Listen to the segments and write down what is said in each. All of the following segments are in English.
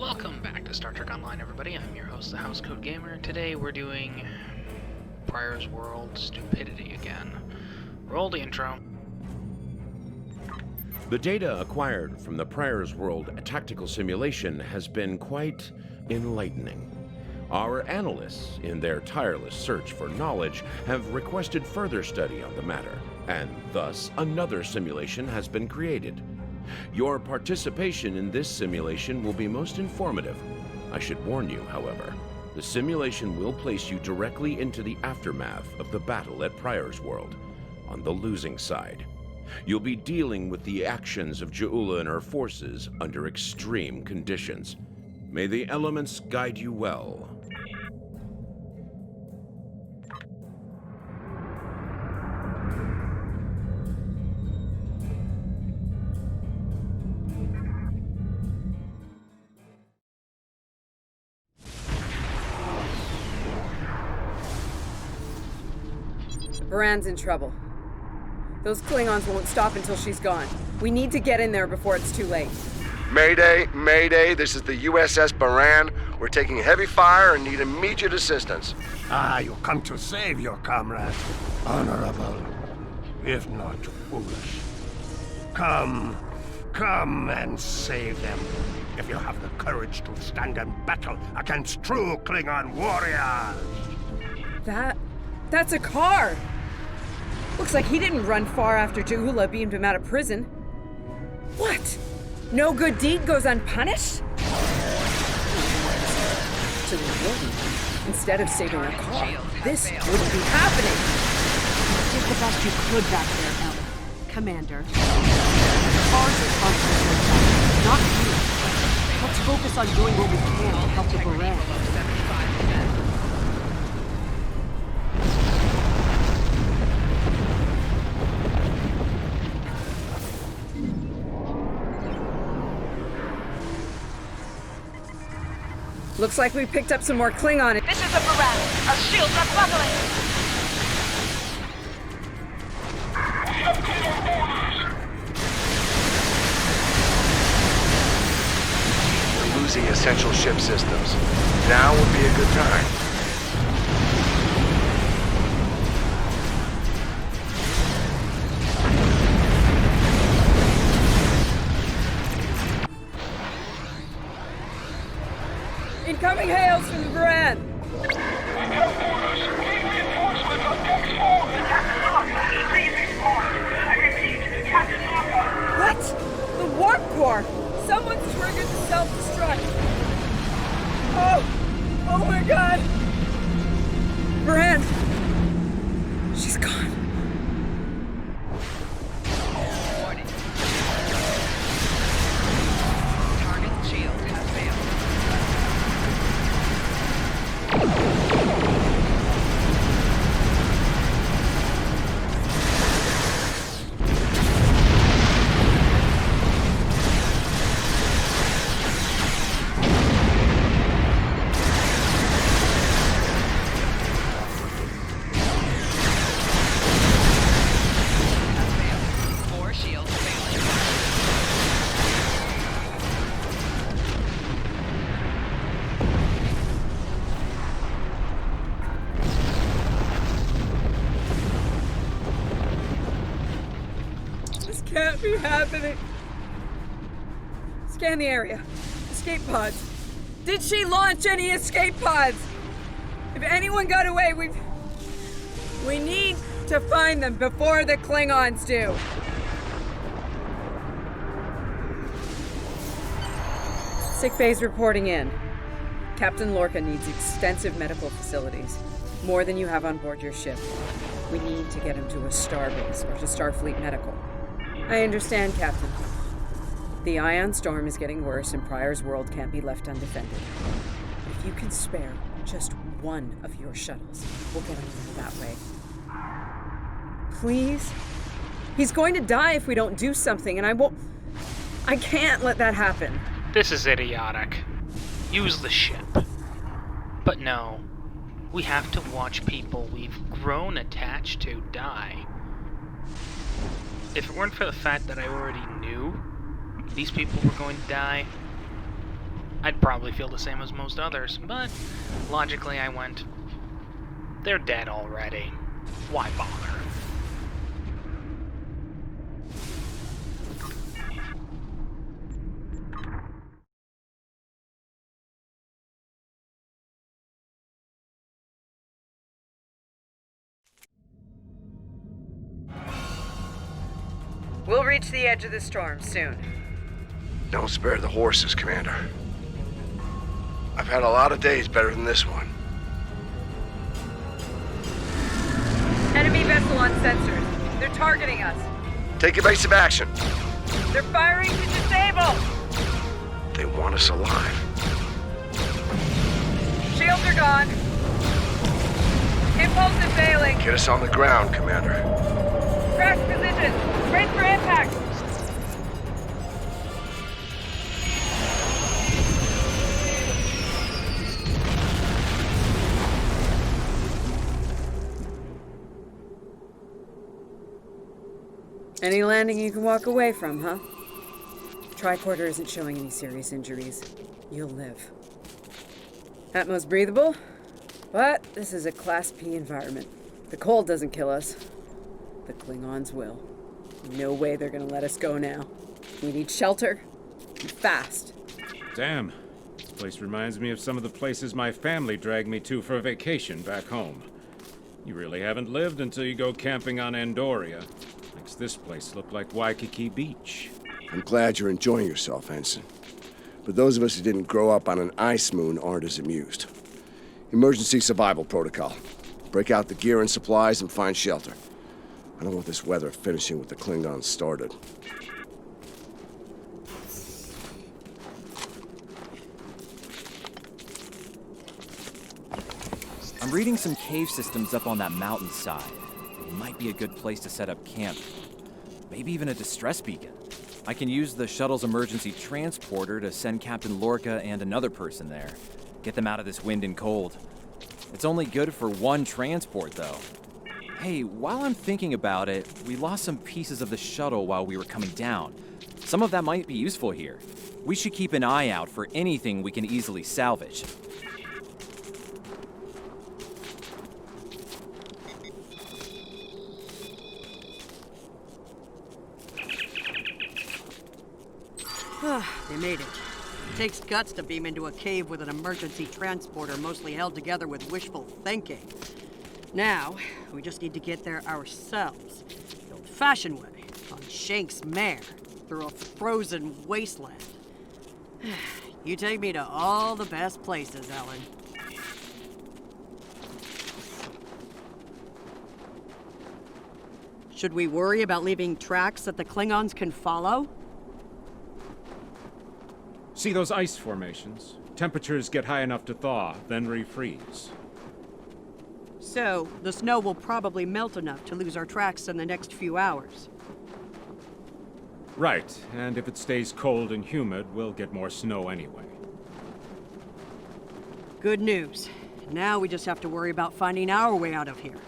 Welcome back to Star Trek Online, everybody. I'm your host, the Housecoat Gamer. Today we're doing Prior's World Stupidity again. Roll the intro. The data acquired from the Prior's World tactical simulation has been quite enlightening. Our analysts, in their tireless search for knowledge, have requested further study on the matter, and thus another simulation has been created. Your participation in this simulation will be most informative. I should warn you, however, the simulation will place you directly into the aftermath of the battle at Prior's World, on the losing side. You'll be dealing with the actions of Ja'ula and her forces under extreme conditions. May the elements guide you well. Baran's in trouble. Those Klingons won't stop until she's gone. We need to get in there before it's too late. Mayday, Mayday, this is the USS Baran. We're taking heavy fire and need immediate assistance. You come to save your comrade. Honorable, if not foolish. Come and save them. If you have the courage to stand in battle against true Klingon warriors. That's a car! Looks like he didn't run far after Ja'ula beamed him out of prison. What? No good deed goes unpunished? So we wouldn't. Instead of saving a car, this wouldn't be happening. Did the best you could back there, Ellen. Commander. Ours is responsibility, not you. Let's focus on doing what we can to help the Baran. Looks like we picked up some more Klingon. This is the Baran. Our shields are buckling. We're losing essential ship systems. Now would be a good time. Incoming hails from the Baran! What? The warp core! Someone's triggered the self-destruct! Oh my god! Baran! She's gone. Warning. Target shield has failed. Can't be happening. Scan the area. Escape pods. Did she launch any escape pods? If anyone got away, we need to find them before the Klingons do. Sick bay's reporting in. Captain Lorca needs extensive medical facilities. More than you have on board your ship. We need to get him to a starbase or to Starfleet Medical. I understand, Captain. The ion storm is getting worse and Prior's World can't be left undefended. But if you can spare just one of your shuttles, we'll get him there that way. Please? He's going to die if we don't do something, and I can't let that happen. This is idiotic. Use the ship. But no, we have to watch people we've grown attached to die. If it weren't for the fact that I already knew these people were going to die, I'd probably feel the same as most others, but logically I went, they're dead already. Why bother? We'll reach the edge of the storm soon. Don't spare the horses, Commander. I've had a lot of days better than this one. Enemy vessel on sensors. They're targeting us. Take evasive action. They're firing to disable! They want us alive. Shields are gone. Impulse is failing. Get us on the ground, Commander. Crash position. Brace for impact. Any landing you can walk away from, huh? Tricorder isn't showing any serious injuries. You'll live. Atmos breathable, but this is a Class P environment. The cold doesn't kill us. The Klingons will. No way they're gonna let us go now. We need shelter, and fast. Damn. This place reminds me of some of the places my family dragged me to for a vacation back home. You really haven't lived until you go camping on Andoria. Makes this place look like Waikiki Beach. I'm glad you're enjoying yourself, Ensign. But those of us who didn't grow up on an ice moon aren't as amused. Emergency survival protocol. Break out the gear and supplies and find shelter. I don't want this weather finishing what the Klingons started. I'm reading some cave systems up on that mountainside. It might be a good place to set up camp. Maybe even a distress beacon. I can use the shuttle's emergency transporter to send Captain Lorca and another person there. Get them out of this wind and cold. It's only good for one transport, though. Hey, while I'm thinking about it, we lost some pieces of the shuttle while we were coming down. Some of that might be useful here. We should keep an eye out for anything we can easily salvage. They made it. It takes guts to beam into a cave with an emergency transporter mostly held together with wishful thinking. Now, we just need to get there ourselves. The old-fashioned way, on Shank's mare, through a frozen wasteland. You take me to all the best places, Ellen. Should we worry about leaving tracks that the Klingons can follow? See those ice formations? Temperatures get high enough to thaw, then refreeze. So, the snow will probably melt enough to lose our tracks in the next few hours. Right, and if it stays cold and humid, we'll get more snow anyway. Good news. Now we just have to worry about finding our way out of here.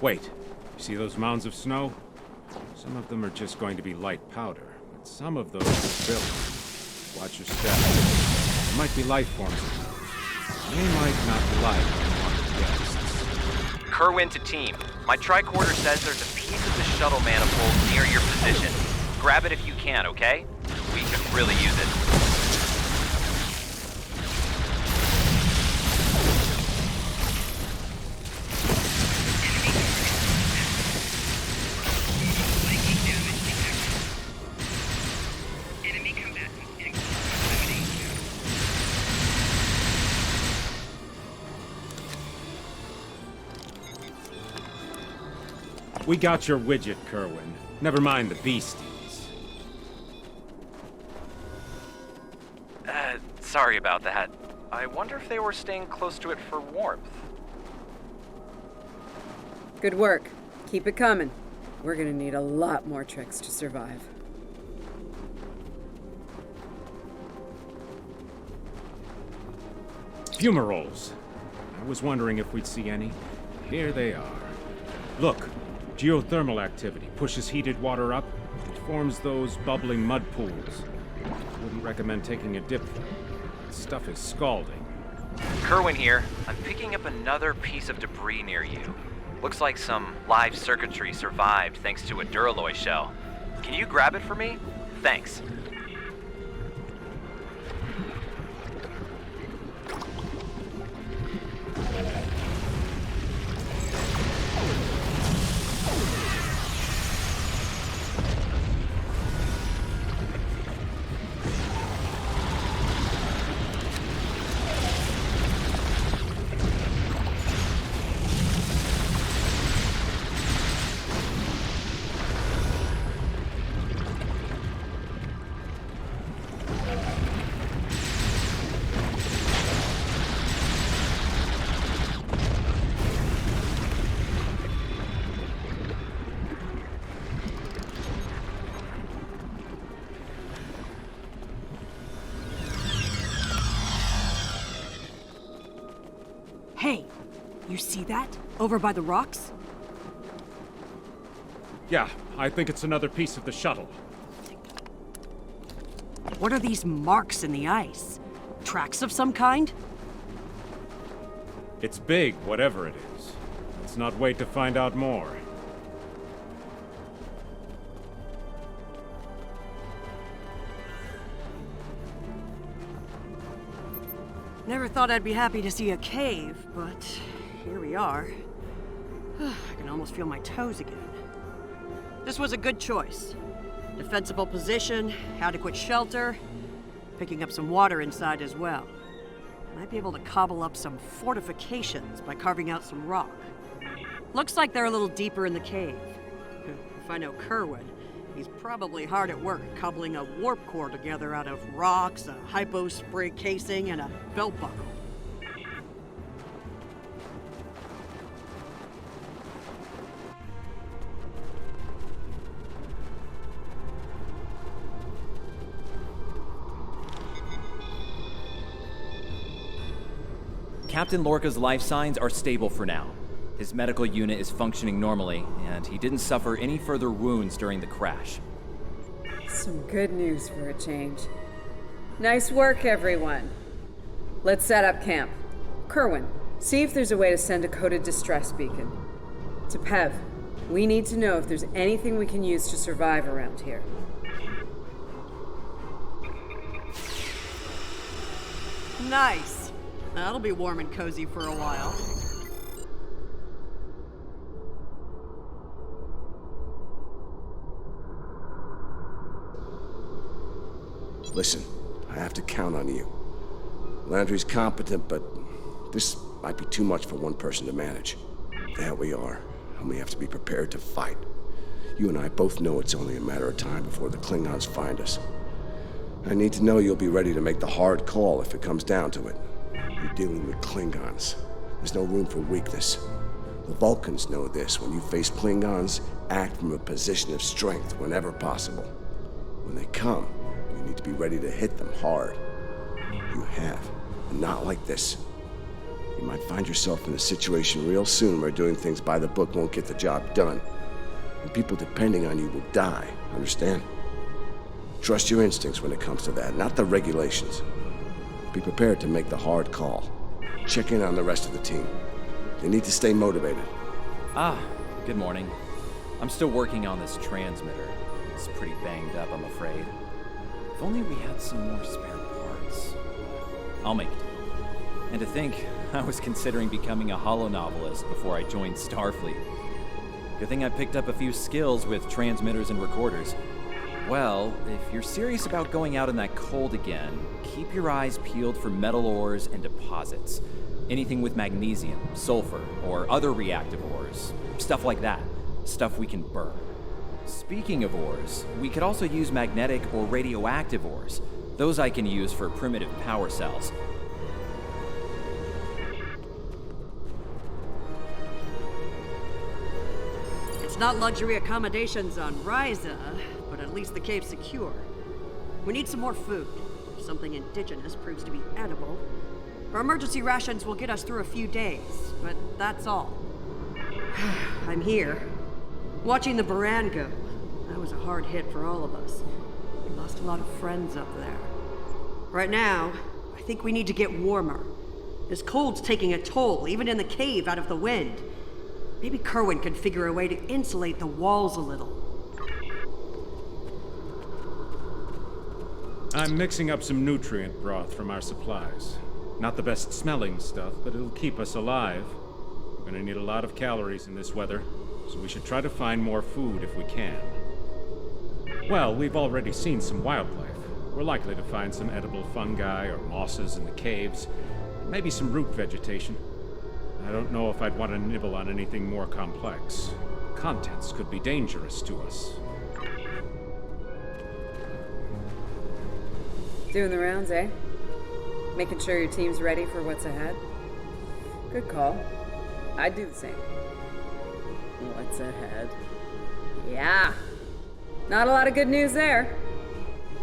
Wait, you see those mounds of snow? Some of them are just going to be light powder, but some of those are built. Watch your step. There might be life forms in those. They might not like unwanted guests. Kerwin to team. My tricorder says there's a piece of the shuttle manifold near your position. Grab it if you can, okay? We could really use it. We got your widget, Kerwin. Never mind the beasties. Sorry about that. I wonder if they were staying close to it for warmth. Good work. Keep it coming. We're gonna need a lot more tricks to survive. Fumaroles. I was wondering if we'd see any. Here they are. Look, geothermal activity pushes heated water up. It forms those bubbling mud pools. What do you recommend taking a dip though. That stuff is scalding. Kerwin here. I'm picking up another piece of debris near you. Looks like some live circuitry survived thanks to a Duralloy shell. Can you grab it for me? Thanks. Hey, you see that? Over by the rocks? Yeah, I think it's another piece of the shuttle. What are these marks in the ice? Tracks of some kind? It's big, whatever it is. Let's not wait to find out more. Never thought I'd be happy to see a cave, but here we are. I can almost feel my toes again. This was a good choice. Defensible position, adequate shelter, picking up some water inside as well. Might be able to cobble up some fortifications by carving out some rock. Looks like they're a little deeper in the cave. If I know Kerwin, he's probably hard at work cobbling a warp core together out of rocks, a hypo spray casing, and a belt buckle. Captain Lorca's life signs are stable for now. His medical unit is functioning normally, and he didn't suffer any further wounds during the crash. Some good news for a change. Nice work, everyone. Let's set up camp. Kerwin, see if there's a way to send a coded distress beacon. To Pev, we need to know if there's anything we can use to survive around here. Nice. That'll be warm and cozy for a while. Listen, I have to count on you. Landry's competent, but this might be too much for one person to manage. There we are, and we have to be prepared to fight. You and I both know it's only a matter of time before the Klingons find us. I need to know you'll be ready to make the hard call if it comes down to it. You're dealing with Klingons. There's no room for weakness. The Vulcans know this. When you face Klingons, act from a position of strength whenever possible. When they come, you need to be ready to hit them hard. You have, and not like this. You might find yourself in a situation real soon where doing things by the book won't get the job done. And people depending on you will die, understand? Trust your instincts when it comes to that, not the regulations. Be prepared to make the hard call. Check in on the rest of the team. They need to stay motivated. Good morning. I'm still working on this transmitter. It's pretty banged up, I'm afraid. If only we had some more spare parts. I'll make it. And to think, I was considering becoming a holonovelist before I joined Starfleet. Good thing I picked up a few skills with transmitters and recorders. Well, if you're serious about going out in that cold again, keep your eyes peeled for metal ores and deposits. Anything with magnesium, sulfur, or other reactive ores. Stuff like that. Stuff we can burn. Speaking of ores, we could also use magnetic or radioactive ores. Those I can use for primitive power cells. It's not luxury accommodations on Ryza, but at least the cave's secure. We need some more food. If something indigenous proves to be edible, our emergency rations will get us through a few days, but that's all. I'm here, watching the Baran go. That was a hard hit for all of us. We lost a lot of friends up there. Right now, I think we need to get warmer. This cold's taking a toll, even in the cave out of the wind. Maybe Kerwin could figure a way to insulate the walls a little. I'm mixing up some nutrient broth from our supplies. Not the best smelling stuff, but it'll keep us alive. We're gonna need a lot of calories in this weather, so we should try to find more food if we can. Well, we've already seen some wildlife. We're likely to find some edible fungi or mosses in the caves, maybe some root vegetation. I don't know if I'd want to nibble on anything more complex. Contents could be dangerous to us. Doing the rounds, eh? Making sure your team's ready for what's ahead? Good call. I'd do the same. What's ahead? Yeah. Not a lot of good news there.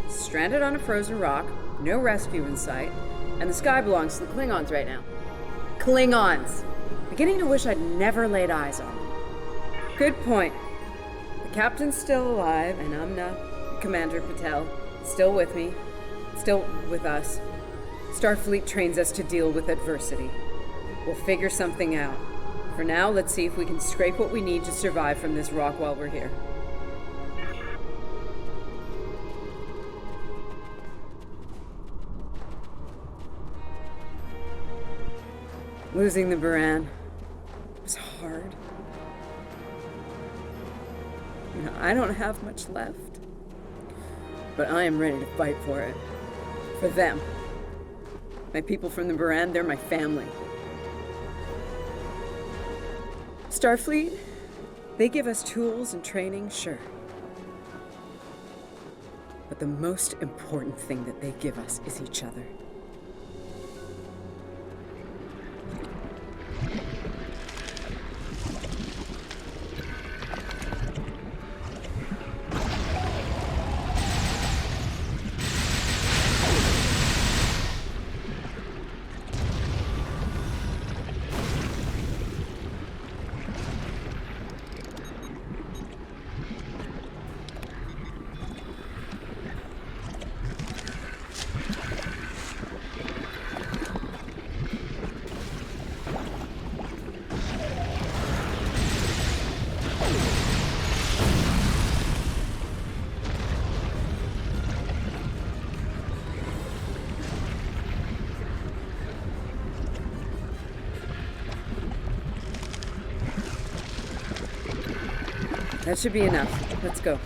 Stranded on a frozen rock, no rescue in sight, and the sky belongs to the Klingons right now. Klingons! Beginning to wish I'd never laid eyes on them. Good point. The captain's still alive, and Umna, Commander Patel, still with me, still with us. Starfleet trains us to deal with adversity. We'll figure something out. For now, let's see if we can scrape what we need to survive from this rock while we're here. Losing the Baran was hard. You know, I don't have much left, but I am ready to fight for it. For them. My people from the Baran, they're my family. Starfleet, they give us tools and training, sure. But the most important thing that they give us is each other. That should be enough. Let's go.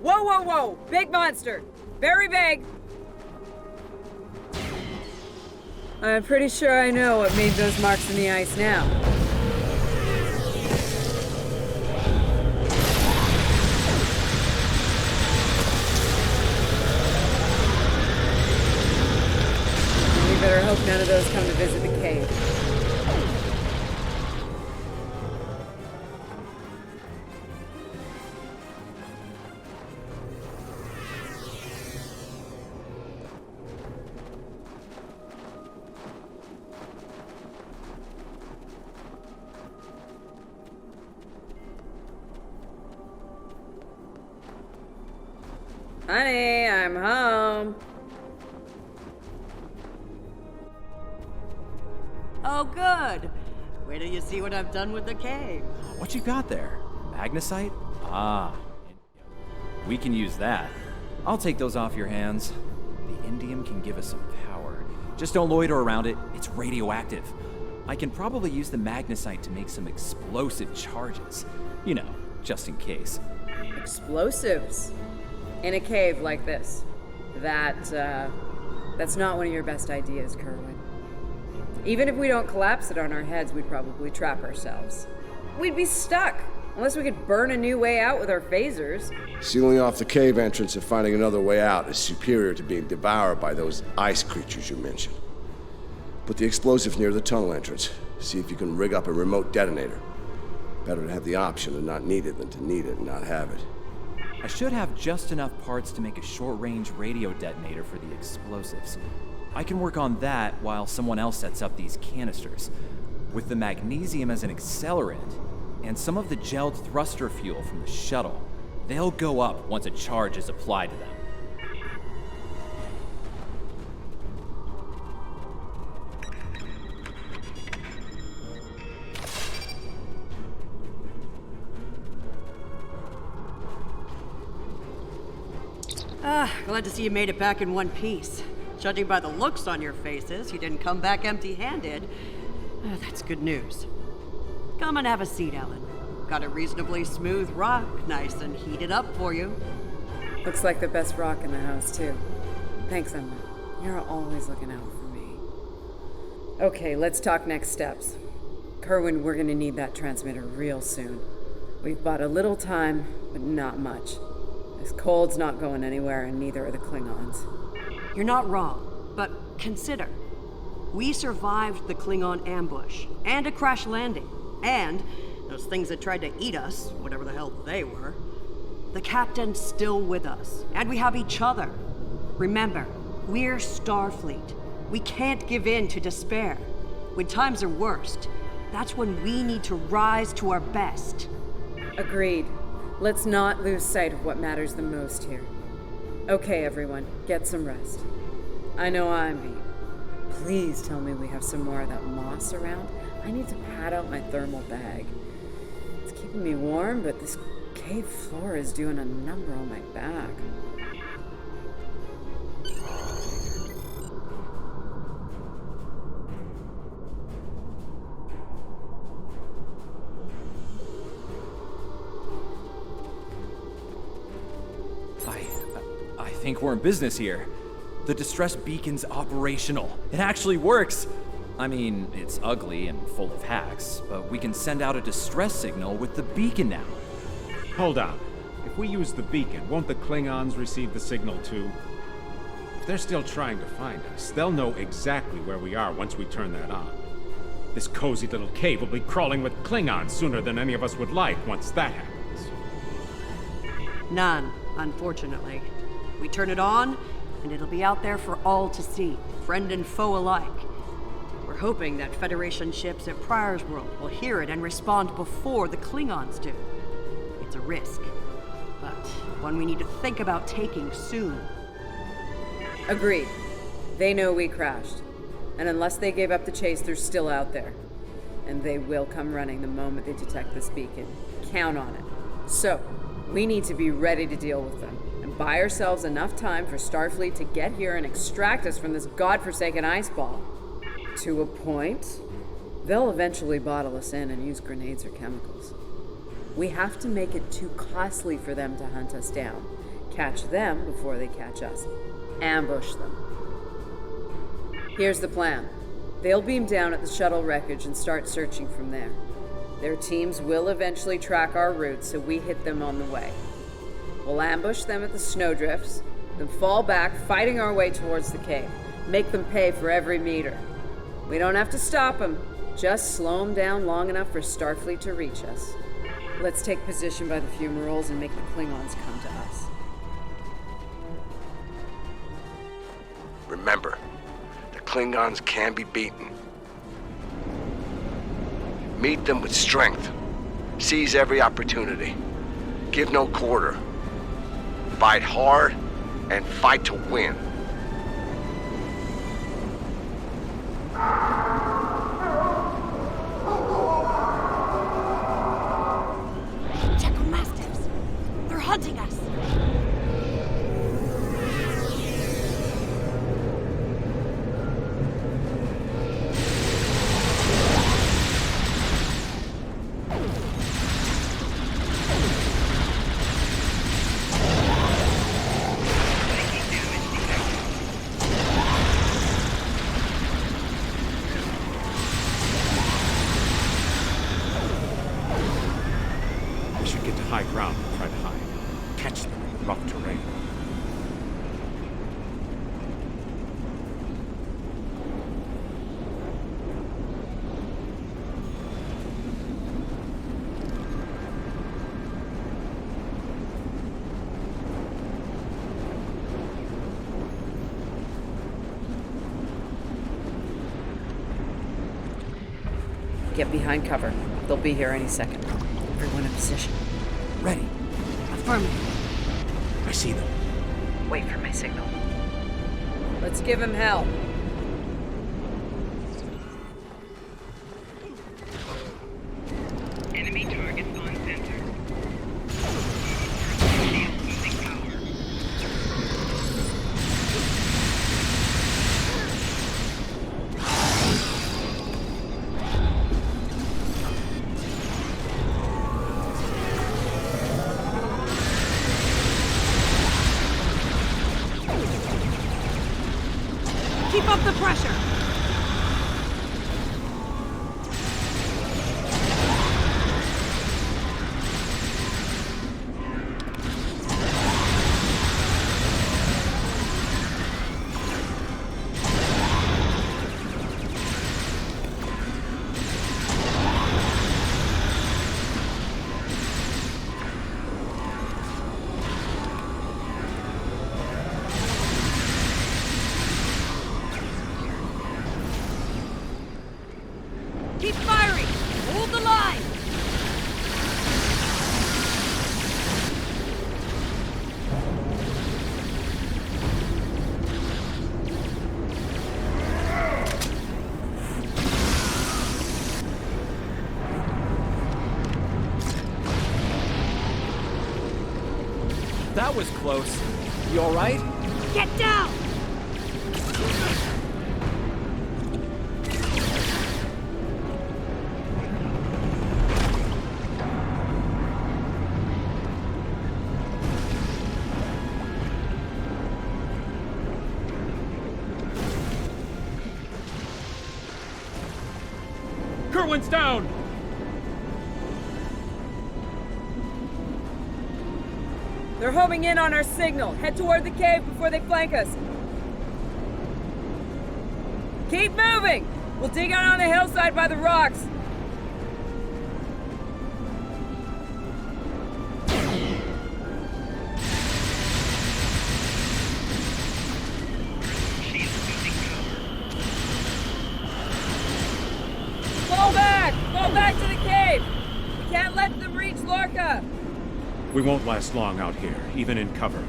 Whoa, whoa, whoa! Big monster! Very big! I'm pretty sure I know what made those marks in the ice now. Better hope none of those come to visit the cave. Honey, I'm home. Oh, good. Wait till you see what I've done with the cave. What you got there? Magnesite? Ah, we can use that. I'll take those off your hands. The indium can give us some power. Just don't loiter around it. It's radioactive. I can probably use the magnesite to make some explosive charges. You know, just in case. Explosives? In a cave like this? That's not one of your best ideas, Kerwin. Even if we don't collapse it on our heads, we'd probably trap ourselves. We'd be stuck, unless we could burn a new way out with our phasers. Sealing off the cave entrance and finding another way out is superior to being devoured by those ice creatures you mentioned. Put the explosive near the tunnel entrance. See if you can rig up a remote detonator. Better to have the option and not need it than to need it and not have it. I should have just enough parts to make a short-range radio detonator for the explosives. I can work on that while someone else sets up these canisters. With the magnesium as an accelerant, and some of the gelled thruster fuel from the shuttle, they'll go up once a charge is applied to them. Glad to see you made it back in one piece. Judging by the looks on your faces, you didn't come back empty-handed. That's good news. Come and have a seat, Ellen. Got a reasonably smooth rock, nice and heated up for you. Looks like the best rock in the house, too. Thanks, Emma. You're always looking out for me. Okay, let's talk next steps. Kerwin, we're gonna need that transmitter real soon. We've bought a little time, but not much. This cold's not going anywhere, and neither are the Klingons. You're not wrong, but consider. We survived the Klingon ambush, and a crash landing, and those things that tried to eat us, whatever the hell they were. The captain's still with us, and we have each other. Remember, we're Starfleet. We can't give in to despair. When times are worst, that's when we need to rise to our best. Agreed. Let's not lose sight of what matters the most here. Okay, everyone, get some rest. I know I'm beat. Please tell me we have some more of that moss around. I need to pad out my thermal bag. It's keeping me warm, but this cave floor is doing a number on my back. I think we're in business here. The distress beacon's operational. It actually works. I mean, it's ugly and full of hacks, but we can send out a distress signal with the beacon now. Hold on. If we use the beacon, won't the Klingons receive the signal too? If they're still trying to find us, they'll know exactly where we are once we turn that on. This cozy little cave will be crawling with Klingons sooner than any of us would like once that happens. None, unfortunately. We turn it on, and it'll be out there for all to see, friend and foe alike. We're hoping that Federation ships at Pryor's World will hear it and respond before the Klingons do. It's a risk, but one we need to think about taking soon. Agreed. They know we crashed. And unless they gave up the chase, they're still out there. And they will come running the moment they detect this beacon. Count on it. So, we need to be ready to deal with them. Buy ourselves enough time for Starfleet to get here and extract us from this godforsaken ice ball. To a point, they'll eventually bottle us in and use grenades or chemicals. We have to make it too costly for them to hunt us down. Catch them before they catch us. Ambush them. Here's the plan. They'll beam down at the shuttle wreckage and start searching from there. Their teams will eventually track our route, so we hit them on the way. We'll ambush them at the snowdrifts, then fall back, fighting our way towards the cave. Make them pay for every meter. We don't have to stop them, just slow them down long enough for Starfleet to reach us. Let's take position by the fumaroles and make the Klingons come to us. Remember, the Klingons can be beaten. Meet them with strength. Seize every opportunity. Give no quarter. Fight hard and fight to win. Jacomastiffs! They're hunting us! High ground and try to hide. Catch them in the rough terrain. Get behind cover. They'll be here any second. Everyone in position. Ready. Affirmative. I see them. Wait for my signal. Let's give him hell. Enemy targets on center. Shield losing power. Keep up the pressure! Keep firing! Hold the line! That was close. You alright? Get down! Kerwin's down! They're homing in on our signal. Head toward the cave before they flank us. Keep moving! We'll dig out on the hillside by the rocks. Fall back! Fall back to the cave! We can't let them reach Lorca! We won't last long out here, even in cover.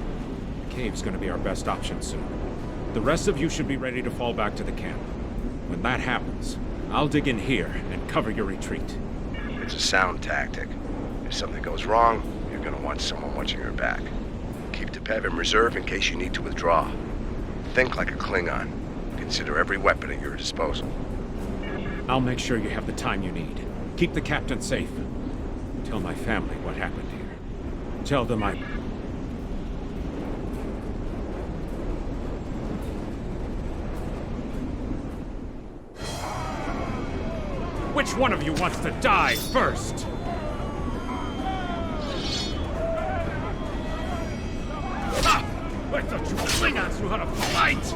The cave's gonna be our best option soon. The rest of you should be ready to fall back to the camp. When that happens, I'll dig in here and cover your retreat. It's a sound tactic. If something goes wrong, you're gonna want someone watching your back. Keep the PEV in reserve in case you need to withdraw. Think like a Klingon. Consider every weapon at your disposal. I'll make sure you have the time you need. Keep the captain safe. Tell my family what happened here. Tell them I... Which one of you wants to die first? Ah! I thought you Klingons knew how to fight!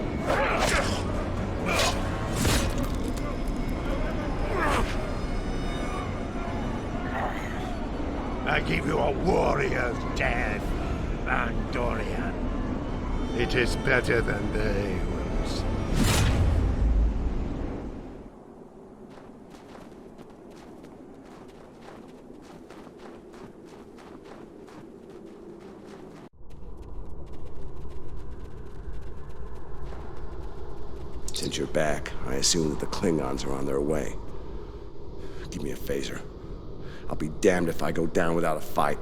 I give you a warrior's death, Andorian. It is better than they will see. Since you're back, I assume that the Klingons are on their way. Give me a phaser. I'll be damned if I go down without a fight.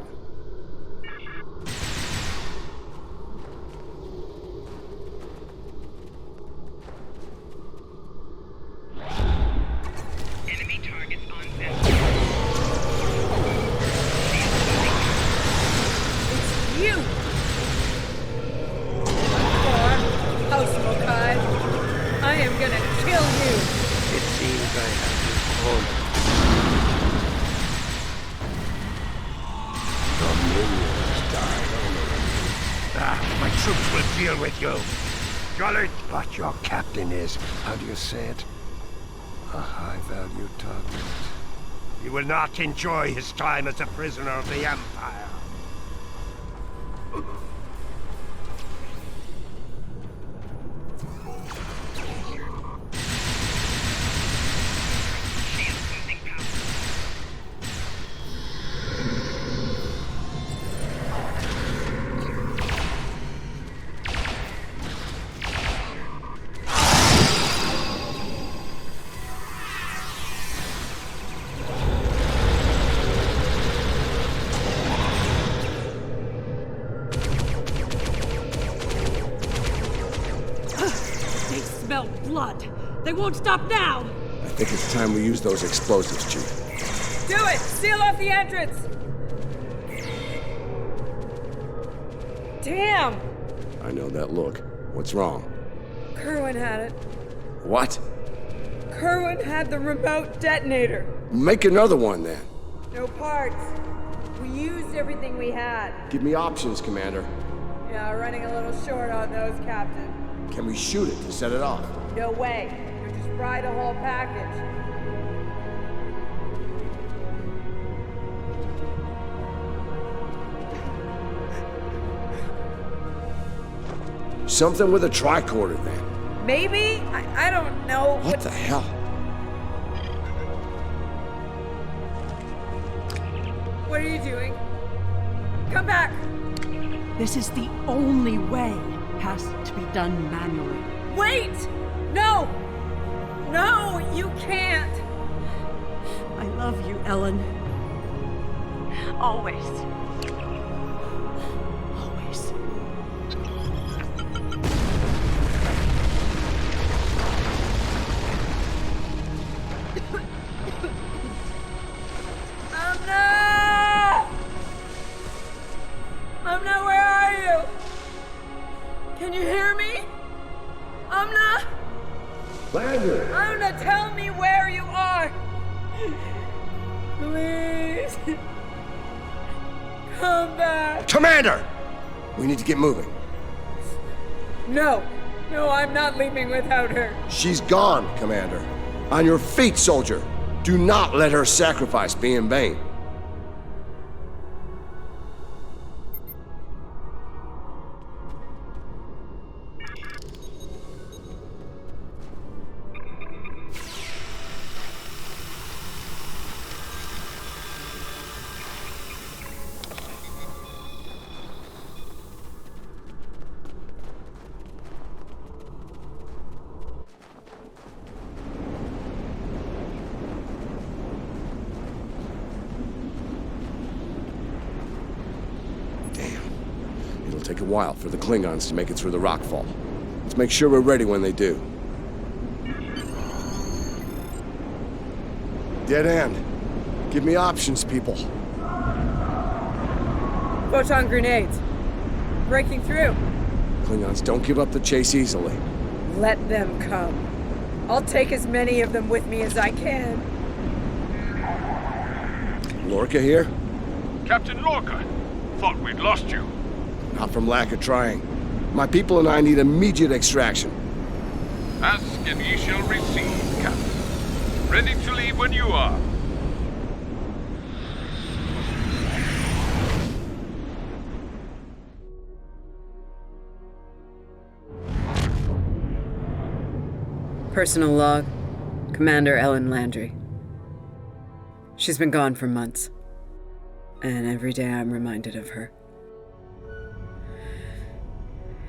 Enemy targets on center. You! Housecoat, I am gonna kill you! It seems I have you cornered. My troops will deal with you. Gullet, but your captain is, how do you say it? A high-value target. He will not enjoy his time as a prisoner of the Empire. Shield losing power. They won't stop now! I think it's time we use those explosives, Chief. Do it! Seal off the entrance! Damn! I know that look. What's wrong? Kerwin had it. What? Kerwin had the remote detonator. Make another one, then. No parts. We used everything we had. Give me options, Commander. Yeah, running a little short on those, Captain. Can we shoot it to set it off? No way. We'll just fry the whole package. Something with a tricorder, then. Maybe? I don't know. What the hell? What are you doing? Come back! This is the only way. Has to be done manually. Wait! No! No, you can't! I love you, Ellen. Always. Always. Amna, where are you? Can you hear me? Amna? Lander! Amna, tell me where you are! Please. Come back. Commander! We need to get moving. No. No, I'm not leaving without her. She's gone, Commander. On your feet, soldier. Do not let her sacrifice be in vain. It'll take a while for the Klingons to make it through the rockfall. Let's make sure we're ready when they do. Dead end. Give me options, people. Photon grenades. Breaking through. Klingons don't give up the chase easily. Let them come. I'll take as many of them with me as I can. Lorca here? Captain Lorca, thought we'd lost you. Not from lack of trying. My people and I need immediate extraction. Ask and ye shall receive, Captain. Ready to leave when you are. Personal log. Commander Ellen Landry. She's been gone for months. And every day I'm reminded of her.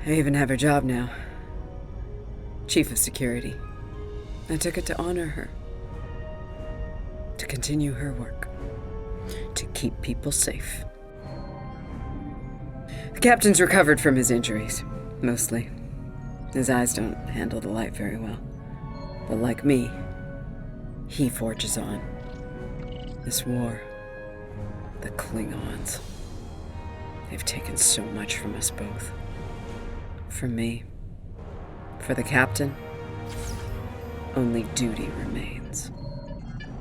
I even have her job now. Chief of Security. I took it to honor her. To continue her work. To keep people safe. The captain's recovered from his injuries, mostly. His eyes don't handle the light very well. But like me, he forges on. This war, the Klingons, they've taken so much from us both. From me, for the captain, only duty remains.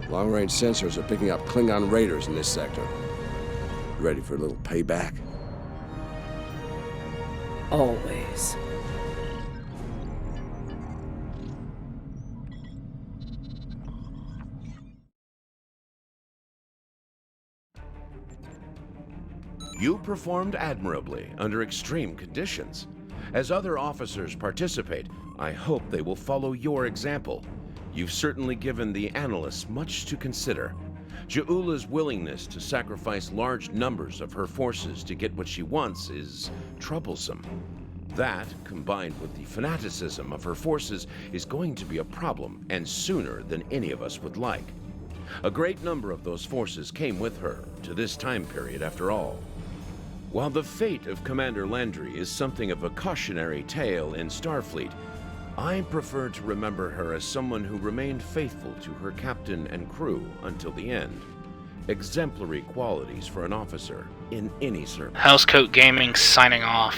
Long-range sensors are picking up Klingon raiders in this sector. Ready for a little payback? Always. You performed admirably under extreme conditions. As other officers participate, I hope they will follow your example. You've certainly given the analysts much to consider. Ja'ula's willingness to sacrifice large numbers of her forces to get what she wants is troublesome. That, combined with the fanaticism of her forces, is going to be a problem, and sooner than any of us would like. A great number of those forces came with her to this time period, after all. While the fate of Commander Landry is something of a cautionary tale in Starfleet, I prefer to remember her as someone who remained faithful to her captain and crew until the end. Exemplary qualities for an officer in any service. Housecoat Gaming signing off.